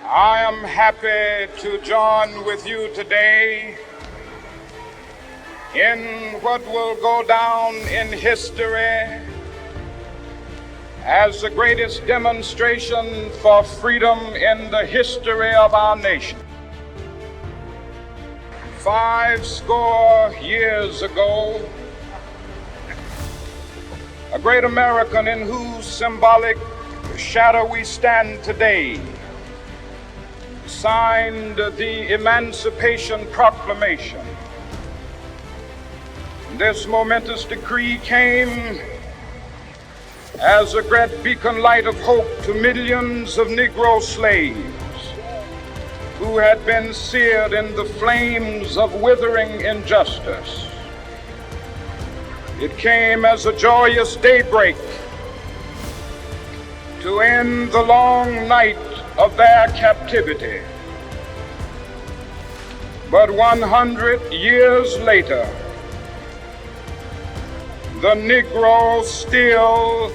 I am happy to join with you today in what will go down in history as the greatest demonstration for freedom in the history of our nation. 50 years ago, a great American in whose symbolic shadow we stand today signed the Emancipation Proclamation. This momentous decree came as a great beacon light of hope to millions of Negro slaves who had been seared in the flames of withering injustice. It came as a joyous daybreak to end the long night of their captivity. But 100 years later, the Negro still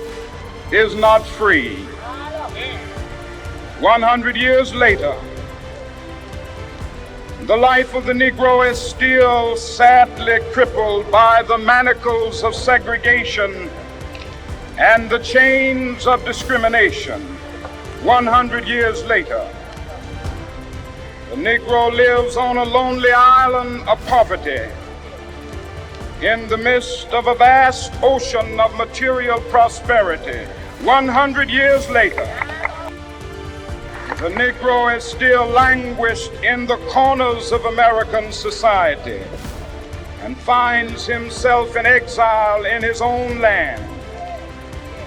is not free. 100 years later, the life of the Negro is still sadly crippled by the manacles of segregation and the chains of discrimination. 100 years later, the Negro lives on a lonely island of poverty in the midst of a vast ocean of material prosperity. 100 years later, the Negro is still languished in the corners of American society and finds himself in exile in his own land.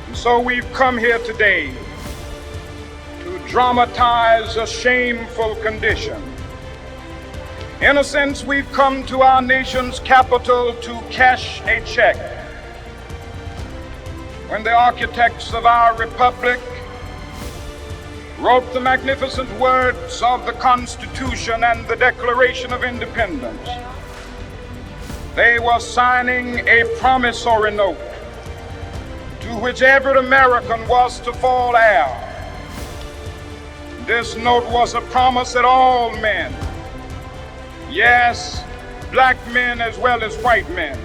And so we've come here today to dramatize a shameful condition. In a sense, we've come to our nation's capital to cash a check. When the architects of our republic wrote the magnificent words of the Constitution and the Declaration of Independence, they were signing a promissory note to which every American was to fall heir. This note was a promise that all men, yes, black men as well as white men,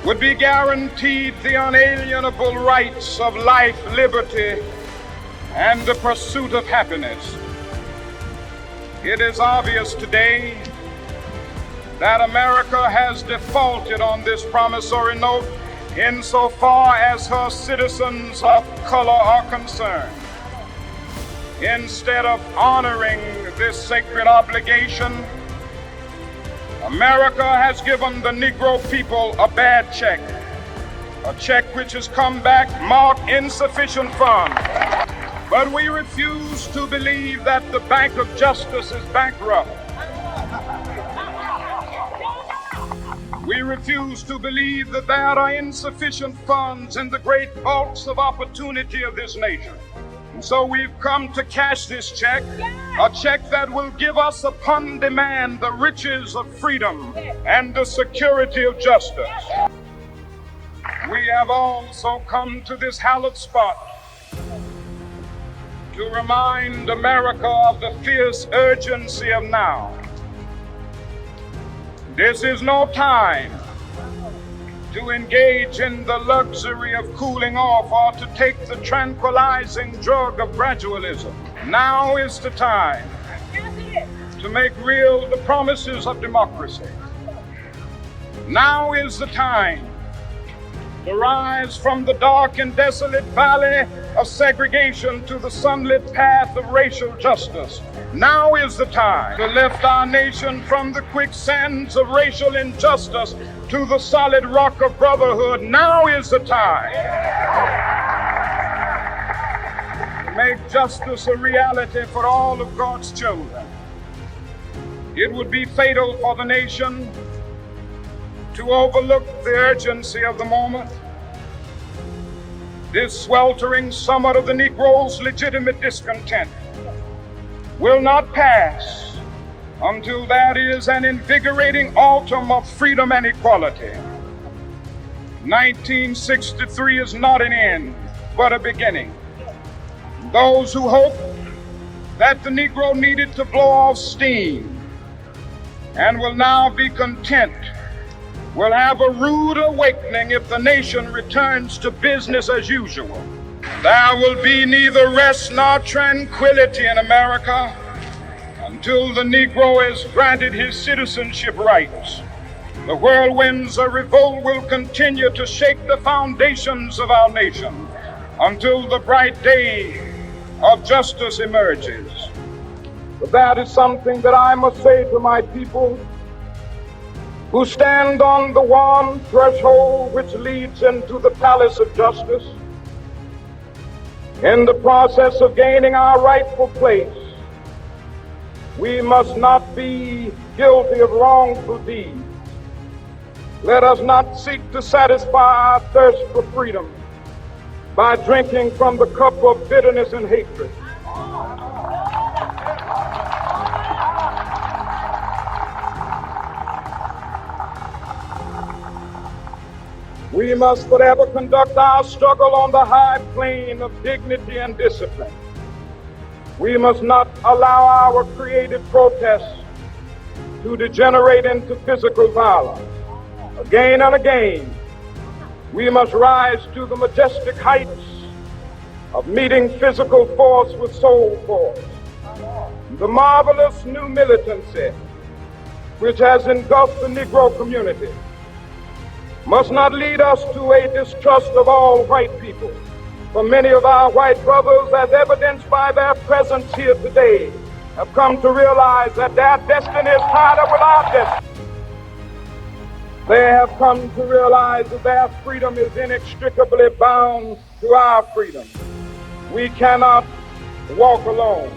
would be guaranteed the unalienable rights of life, liberty, and the pursuit of happiness. It is obvious today that America has defaulted on this promissory note insofar as her citizens of color are concerned. Instead of honoring this sacred obligation, America has given the Negro people a bad check, a check which has come back marked insufficient funds. But we refuse to believe that the Bank of Justice is bankrupt. We refuse to believe that there are insufficient funds in the great vaults of opportunity of this nation. And so we've come to cash this check, a check that will give us upon demand the riches of freedom and the security of justice. We have also come to this hallowed spot to remind America of the fierce urgency of now. This is no time to engage in the luxury of cooling off or to take the tranquilizing drug of gradualism. Now is the time to make real the promises of democracy. Now is the time to rise from the dark and desolate valley of segregation to the sunlit path of racial justice. Now is the time to lift our nation from the quicksands of racial injustice to the solid rock of brotherhood. Now is the time to make justice a reality for all of God's children. It would be fatal for the nation to overlook the urgency of the moment. This sweltering summit of the Negro's legitimate discontent will not pass until there is an invigorating autumn of freedom and equality. 1963 is not an end, but a beginning. Those who hope that the Negro needed to blow off steam and will now be content, will have a rude awakening if the nation returns to business as usual. There will be neither rest nor tranquility in America until the Negro is granted his citizenship rights. The whirlwinds of revolt will continue to shake the foundations of our nation until the bright day of justice emerges. But that is something that I must say to my people who stand on the warm threshold which leads into the palace of justice. In the process of gaining our rightful place, we must not be guilty of wrongful deeds. Let us not seek to satisfy our thirst for freedom by drinking from the cup of bitterness and hatred. We must forever conduct our struggle on the high plane of dignity and discipline. We must not allow our creative protests to degenerate into physical violence. Again and again, we must rise to the majestic heights of meeting physical force with soul force. The marvelous new militancy which has engulfed the Negro community must not lead us to a distrust of all white people. For many of our white brothers, as evidenced by their presence here today, have come to realize that their destiny is tied up with our destiny. They have come to realize that their freedom is inextricably bound to our freedom. We cannot walk alone.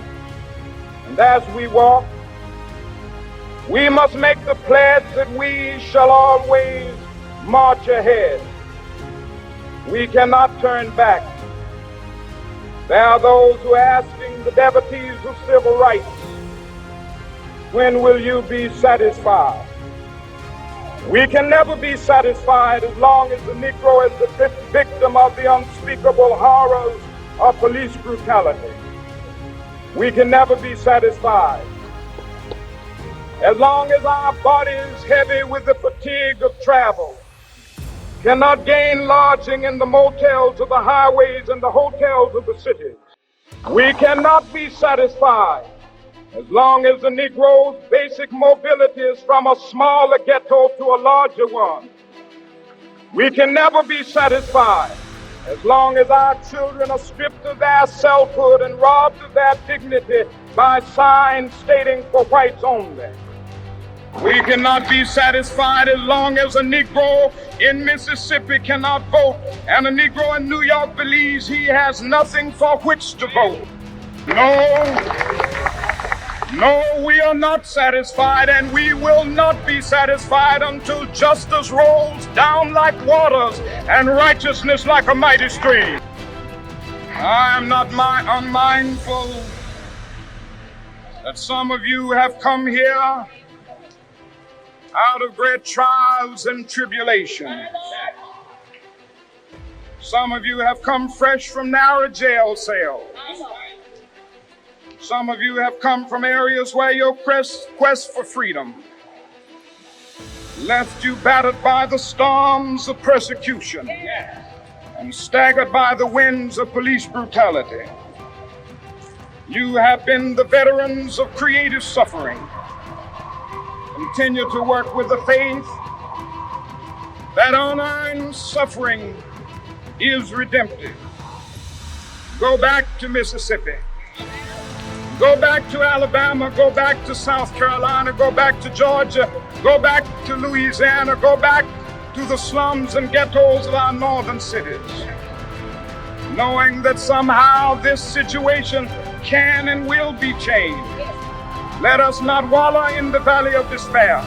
And as we walk, we must make the pledge that we shall always march ahead. We cannot turn back. There are those who are asking the devotees of civil rights, when will you be satisfied? We can never be satisfied as long as the Negro is the victim of the unspeakable horrors of police brutality. We can never be satisfied as long as our bodies, heavy with the fatigue of travel, cannot gain lodging in the motels of the highways and the hotels of the cities. We cannot be satisfied as long as the Negro's basic mobility is from a smaller ghetto to a larger one. We can never be satisfied as long as our children are stripped of their selfhood and robbed of their dignity by signs stating for whites only. We cannot be satisfied as long as a Negro in Mississippi cannot vote and a Negro in New York believes he has nothing for which to vote. No, we are not satisfied, and we will not be satisfied until justice rolls down like waters and righteousness like a mighty stream. I am not unmindful that some of you have come here out of great trials and tribulations. Some of you have come fresh from narrow jail cells. Some of you have come from areas where your quest for freedom left you battered by the storms of persecution and staggered by the winds of police brutality. You have been the veterans of creative suffering. Continue to work with the faith that unearned suffering is redemptive. Go back to Mississippi. Go back to Alabama, go back to South Carolina, go back to Georgia, go back to Louisiana, go back to the slums and ghettos of our northern cities, knowing that somehow this situation can and will be changed. Let us not wallow in the valley of despair.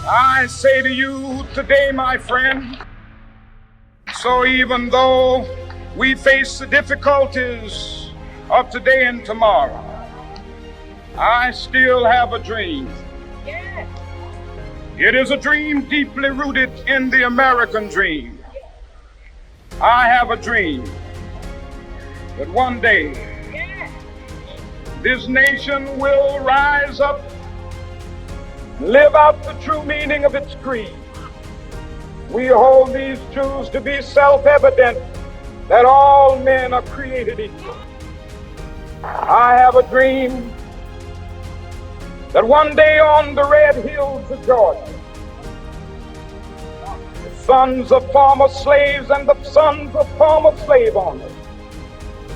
I say to you today, my friend, so even though we face the difficulties of today and tomorrow, I still have a dream. It is a dream deeply rooted in the American dream. I have a dream that one day this nation will rise up, live out the true meaning of its creed. We hold these truths to be self-evident, that all men are created equal. I have a dream that one day on the red hills of Georgia, the sons of former slaves and the sons of former slave owners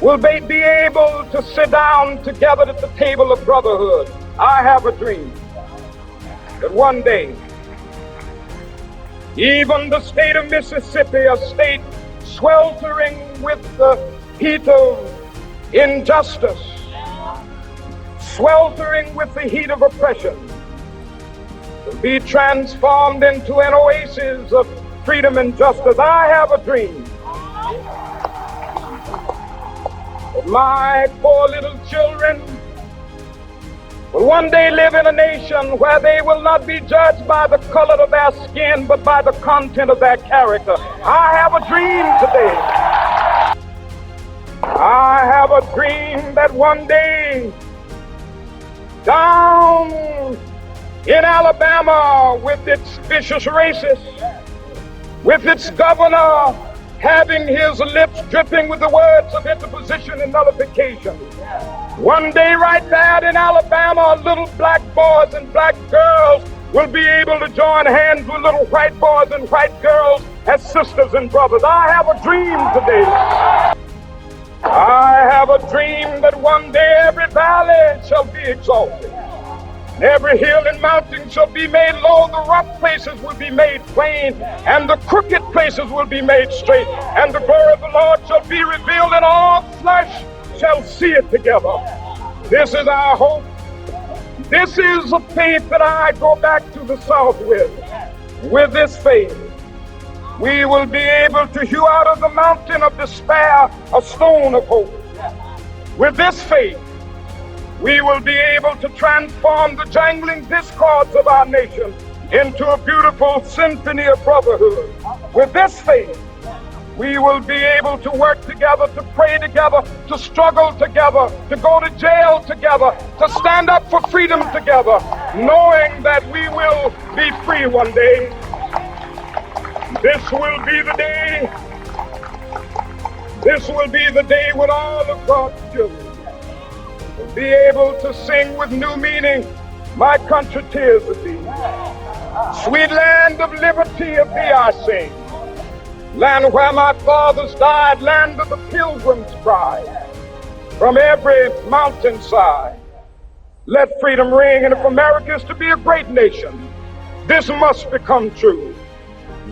will be able to sit down together at the table of brotherhood. I have a dream that one day, even the state of Mississippi, a state sweltering with the heat of injustice, sweltering with the heat of oppression, will be transformed into an oasis of freedom and justice. I have a dream that my poor little children will one day live in a nation where they will not be judged by the color of their skin, but by the content of their character. I have a dream today. I have a dream that one day, down in Alabama, with its vicious racists, with its governor having his lips dripping with the words of interposition and nullification, one day right there in Alabama, little black boys and black girls will be able to join hands with little white boys and white girls as sisters and brothers. I have a dream today. I have a dream that one day every valley shall be exalted, and every hill and mountain shall be made low, the rough places will be made plain, and the crooked places will be made straight, and the glory of the Lord shall be revealed, and all flesh shall see it together. This is our hope. This is a faith that I go back to the South with. With this faith, we will be able to hew out of the mountain of despair a stone of hope. With this faith, we will be able to transform the jangling discords of our nation into a beautiful symphony of brotherhood. With this faith, we will be able to work together, to pray together, to struggle together, to go to jail together, to stand up for freedom together, knowing that we will be free one day. This will be the day. This will be the day when all of God's children will be able to sing with new meaning, "My country, tears of thee. Sweet land of liberty, of thee I sing. Land where my fathers died, land of the pilgrim's pride. From every mountainside, let freedom ring. And if America is to be a great nation, this must become true.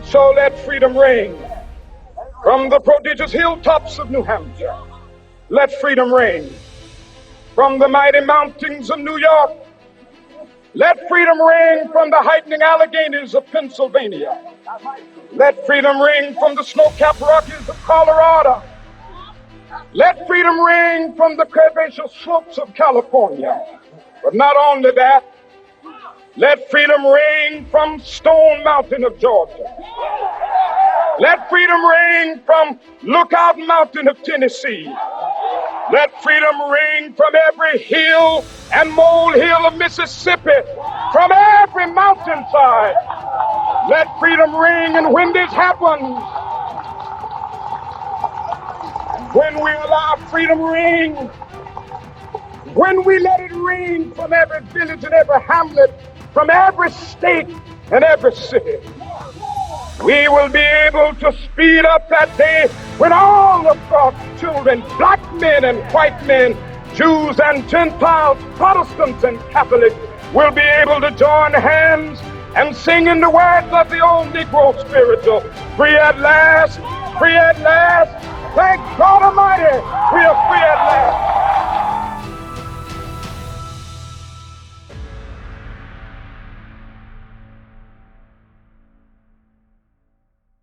So let freedom ring from the prodigious hilltops of New Hampshire. Let freedom ring from the mighty mountains of New York. Let freedom ring from the heightening Alleghenies of Pennsylvania. Let freedom ring from the snow-capped Rockies of Colorado. Let freedom ring from the curvaceous slopes of California. But not only that, let freedom ring from Stone Mountain of Georgia. Let freedom ring from Lookout Mountain of Tennessee. Let freedom ring from every hill and molehill of Mississippi, from every mountainside. Let freedom ring, and when this happens, when we allow freedom ring, when we let it ring from every village and every hamlet, from every state and every city, we will be able to speed up that day when all of God's children, black men and white men, Jews and Gentiles, Protestants and Catholics, will be able to join hands and sing in the words of the old Negro spiritual, "Free at last, free at last. Thank God Almighty, we are free at last."